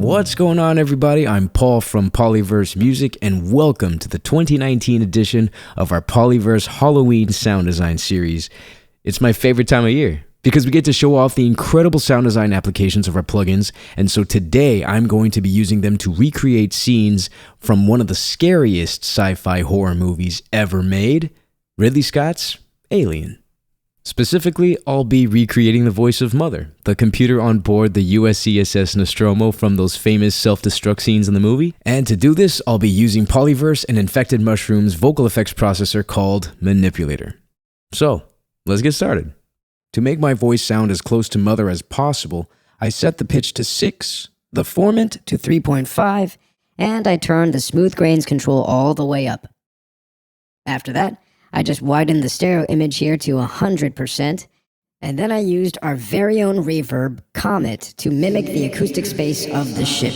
What's going on, everybody? I'm Paul from Polyverse Music, and welcome to the 2019 edition of our Polyverse Halloween sound design series. It's my favorite time of year because we get to show off the incredible sound design applications of our plugins, and so today I'm going to be using them to recreate scenes from one of the scariest sci-fi horror movies ever made, Ridley Scott's Alien. Specifically, I'll be recreating the voice of Mother, the computer on board the USCSS Nostromo from those famous self-destruct scenes in the movie. And to do this, I'll be using Polyverse and Infected Mushroom's vocal effects processor called Manipulator. So, let's get started. To make my voice sound as close to Mother as possible, I set the pitch to 6, the formant to 3.5, and I turned the smooth grains control all the way up. After that, I just widened the stereo image here to 100%, and then I used our very own reverb, Comet, to mimic the acoustic space of the ship.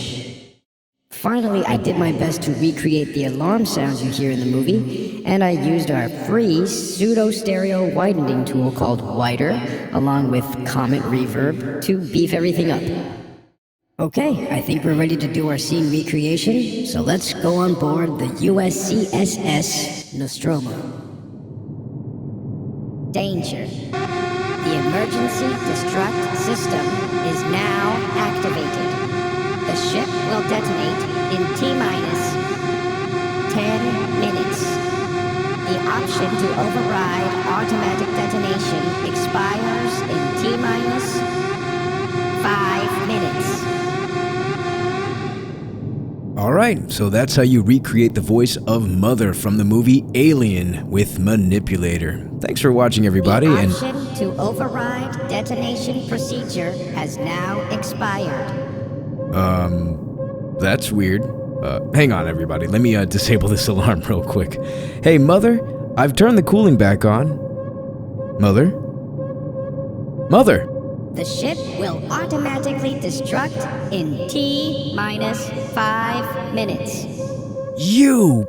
Finally, I did my best to recreate the alarm sounds you hear in the movie, and I used our free pseudo-stereo widening tool called Wider, along with Comet Reverb, to beef everything up. Okay, I think we're ready to do our scene recreation, so let's go on board the USCSS Nostromo. Danger. The emergency destruct system is now activated. The ship will detonate in T-minus 10 minutes. The option to override automatic detonation expires in T-minus 5 minutes. Alright, so that's how you recreate the voice of Mother from the movie Alien with Manipulator. Thanks for watching, everybody. The option to override detonation procedure has now expired. That's weird. Hang on, everybody. Let me disable this alarm real quick. Hey, Mother, I've turned the cooling back on. Mother? Mother! The ship will automatically destruct in T-minus 5 minutes. You